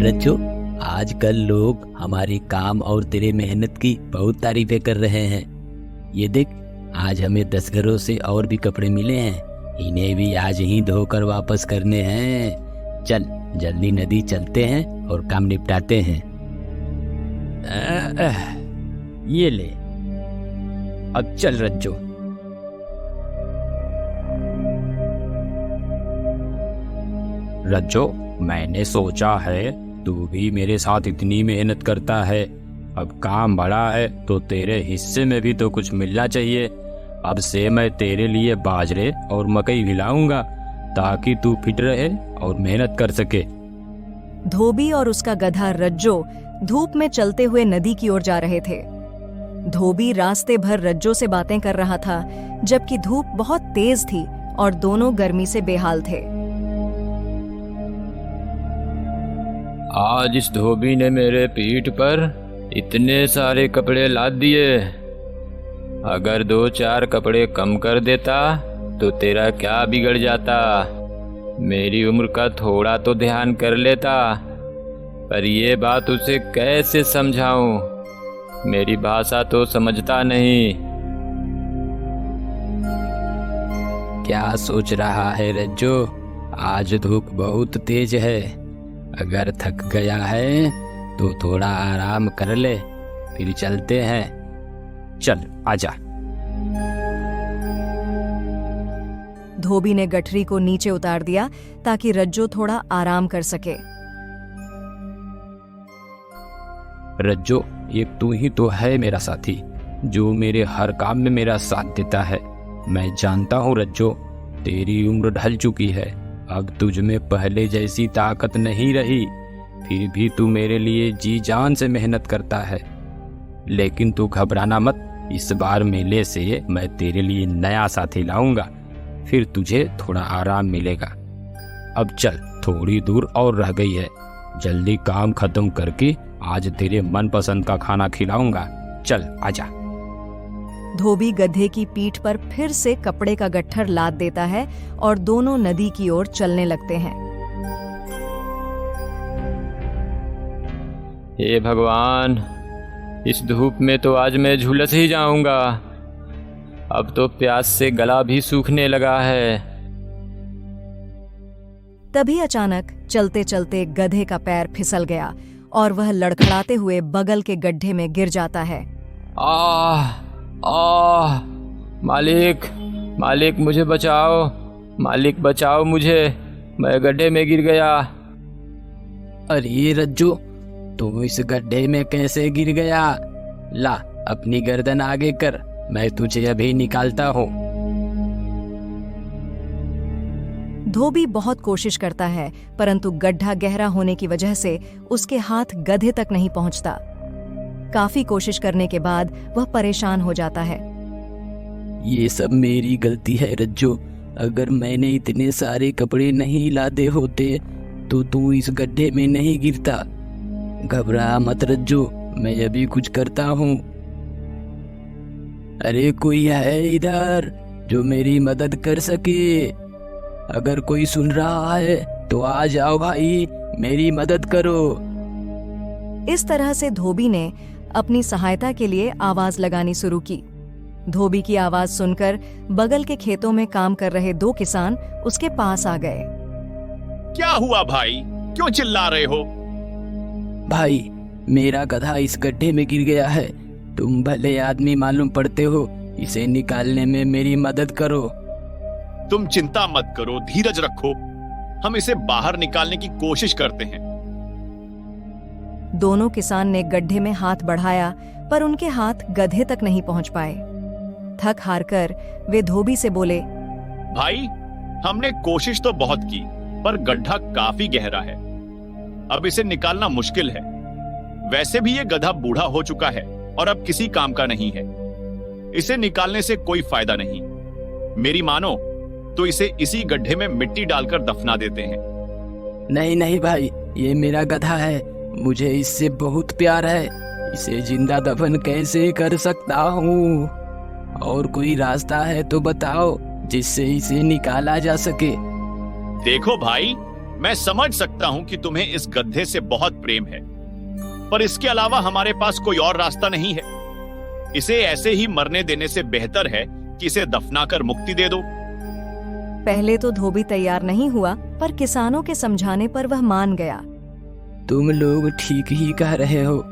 रज्जो, आजकल लोग हमारे काम और तेरे मेहनत की बहुत तारीफें कर रहे हैं। ये देख, आज हमें 10 घरों से और भी कपड़े मिले हैं, इन्हें भी आज ही धोकर वापस करने हैं। चल जल्दी नदी चलते हैं और काम निपटाते हैं। ये ले, अब चल रज्जो। रज्जो, मैंने सोचा है तू भी मेरे साथ इतनी मेहनत करता है, अब काम बड़ा है तो तेरे हिस्से में भी तो कुछ मिलना चाहिए। अब से मैं तेरे लिए बाजरे और मकई खिलाऊंगा ताकि तू फिट रहे और मेहनत कर सके। धोबी और उसका गधा रज्जो धूप में चलते हुए नदी की ओर जा रहे थे। धोबी रास्ते भर रज्जो से बातें कर रहा था, जबकि धूप बहुत तेज थी और दोनों गर्मी से बेहाल थे। आज इस धोबी ने मेरे पीठ पर इतने सारे कपड़े लाद दिए। अगर 2-4 कपड़े कम कर देता तो तेरा क्या बिगड़ जाता। मेरी उम्र का थोड़ा तो ध्यान कर लेता, पर ये बात उसे कैसे समझाऊं। मेरी भाषा तो समझता नहीं। क्या सोच रहा है रज्जो? आज धूप बहुत तेज है। अगर थक गया है तो थोड़ा आराम कर ले, फिर चलते हैं। चल आजा। धोबी ने गठरी को नीचे उतार दिया ताकि रज्जो थोड़ा आराम कर सके। रज्जो, ये तू ही तो है मेरा साथी, जो मेरे हर काम में मेरा साथ देता है। मैं जानता हूँ रज्जो, तेरी उम्र ढल चुकी है, अब तुझ में पहले जैसी ताकत नहीं रही, फिर भी तू मेरे लिए जी जान से मेहनत करता है। लेकिन तू घबराना मत, इस बार मेले से मैं तेरे लिए नया साथी लाऊंगा, फिर तुझे थोड़ा आराम मिलेगा। अब चल, थोड़ी दूर और रह गई है, जल्दी काम खत्म करके आज तेरे मनपसंद का खाना खिलाऊंगा। चल आजा। धोबी गधे की पीठ पर फिर से कपड़े का गट्ठर लाद देता है और दोनों नदी की ओर चलने लगते हैं। हे भगवान, इस धूप में तो आज मैं झुलस ही जाऊंगा। अब तो प्यास से गला भी सूखने लगा है। तभी अचानक चलते चलते गधे का पैर फिसल गया और वह लड़खड़ाते हुए बगल के गड्ढे में गिर जाता है। आह आह, मालिक मालिक मुझे बचाओ, मालिक बचाओ मुझे, मैं गड्ढे में गिर गया। अरे रज्जो, तू इस गड्ढे में कैसे गिर गया? ला अपनी गर्दन आगे कर, मैं तुझे अभी निकालता हूँ। धोबी बहुत कोशिश करता है, परंतु गड्ढा गहरा होने की वजह से उसके हाथ गधे तक नहीं पहुंचता। काफी कोशिश करने के बाद वह परेशान हो जाता है। ये सब मेरी गलती है रज्जो, अगर मैंने इतने सारे कपड़े नहीं लादे होते तो तू इस गड्ढे में नहीं गिरता। घबरा मत रज्जो, मैं अभी कुछ करता हूँ। अरे कोई है इधर जो मेरी मदद कर सके? अगर कोई सुन रहा है तो आ जाओ भाई, मेरी मदद करो। इस तरह से धोबी ने अपनी सहायता के लिए आवाज लगानी शुरू की। धोबी की आवाज सुनकर बगल के खेतों में काम कर रहे 2 किसान उसके पास आ गए। क्या हुआ भाई, क्यों चिल्ला रहे हो? भाई, मेरा गधा इस गड्ढे में गिर गया है, तुम भले आदमी मालूम पड़ते हो, इसे निकालने में मेरी मदद करो। तुम चिंता मत करो, धीरज रखो, हम इसे बाहर निकालने की कोशिश करते हैं। दोनों किसान ने गड्ढे में हाथ बढ़ाया, पर उनके हाथ गधे तक नहीं पहुंच पाए। थक हार कर वे धोबी से बोले, भाई, हमने कोशिश तो बहुत की, पर गड्ढा काफी गहरा है, अब इसे निकालना मुश्किल है। वैसे भी ये गधा बूढ़ा हो चुका है और अब किसी काम का नहीं है, इसे निकालने से कोई फायदा नहीं। मेरी मानो तो इसे इसी गड्ढे में मिट्टी डालकर दफना देते हैं। नहीं नहीं भाई, ये मेरा गधा है, मुझे इससे बहुत प्यार है, इसे जिंदा दफन कैसे कर सकता हूँ? और कोई रास्ता है तो बताओ जिससे इसे निकाला जा सके। देखो भाई, मैं समझ सकता हूं कि तुम्हें इस गधे से बहुत प्रेम है, पर इसके अलावा हमारे पास कोई और रास्ता नहीं है। इसे ऐसे ही मरने देने से बेहतर है कि इसे दफनाकर मुक्ति दे दो। पहले तो धोबी तैयार नहीं हुआ, पर किसानों के समझाने पर वह मान गया। तुम लोग ठीक ही कह रहे हो।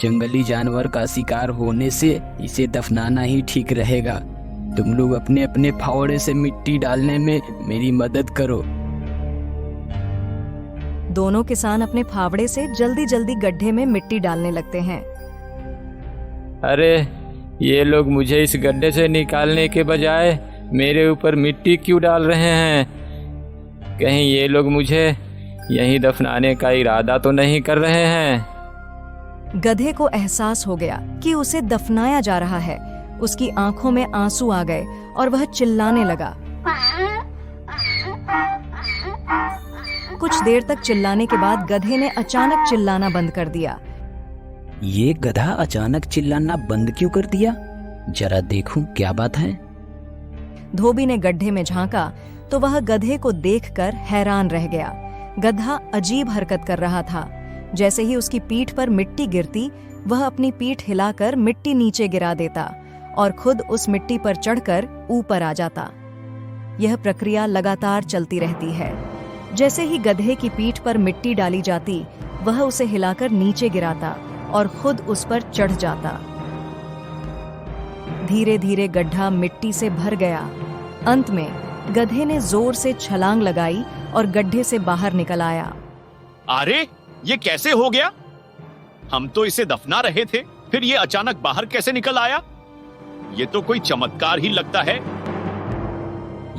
जंगली जानवर का शिकार होने से इसे दफनाना ही ठीक रहेगा। तुम लोग अपने अपने फावड़े से मिट्टी डालने में मेरी मदद करो। दोनों किसान अपने फावड़े से जल्दी जल्दी गड्ढे में मिट्टी डालने लगते हैं। अरे ये लोग मुझे इस गड्ढे से निकालने के बजाय मेरे ऊपर मिट्टी क्यों डाल रहे हैं? कहीं ये लोग मुझे यहीं दफनाने का इरादा तो नहीं कर रहे हैं? गधे को एहसास हो गया कि उसे दफनाया जा रहा है। उसकी आंखों में आंसू आ गए और वह चिल्लाने लगा। कुछ देर तक चिल्लाने के बाद गधे ने अचानक चिल्लाना बंद कर दिया। ये गधा अचानक चिल्लाना बंद क्यों कर दिया? जरा देखूं क्या बात है। धोबी ने गड्ढे में झांका तो वह गधे को देखकर हैरान रह गया। गधा अजीब हरकत कर रहा था। जैसे ही उसकी पीठ पर मिट्टी गिरती, वह अपनी पीठ हिलाकर मिट्टी नीचे गिरा देता और खुद उस मिट्टी पर चढ़कर ऊपर आ जाता। यह प्रक्रिया लगातार चलती रहती है। जैसे ही गधे की पीठ पर मिट्टी डाली जाती, वह उसे हिलाकर नीचे गिराता और खुद उस पर चढ़ जाता। धीरे धीरे गड्ढा मिट्टी से भर गया। अंत में गधे ने जोर से छलांग लगाई और गड्ढे से बाहर निकल आया। अरे ये कैसे हो गया? हम तो इसे दफना रहे थे, फिर ये अचानक बाहर कैसे निकल आया? ये तो कोई चमत्कार ही लगता है।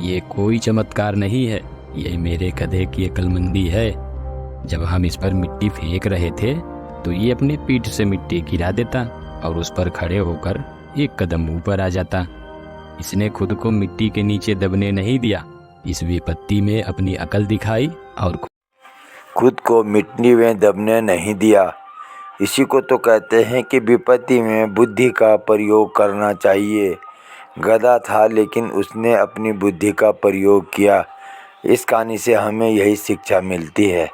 ये कोई चमत्कार नहीं है, ये मेरे गधे की अक्लमंदी है। जब हम इस पर मिट्टी फेंक रहे थे तो ये अपने पीठ से मिट्टी गिरा देता और उस पर खड़े होकर एक कदम ऊपर आ जाता। इसने खुद को मिट्टी के नीचे दबने नहीं दिया। इस विपत्ति में अपनी अकल दिखाई और खुद को मिट्टी में दबने नहीं दिया। इसी को तो कहते हैं कि विपत्ति में बुद्धि का प्रयोग करना चाहिए। गधा था लेकिन उसने अपनी बुद्धि का प्रयोग किया। इस कहानी से हमें यही शिक्षा मिलती है।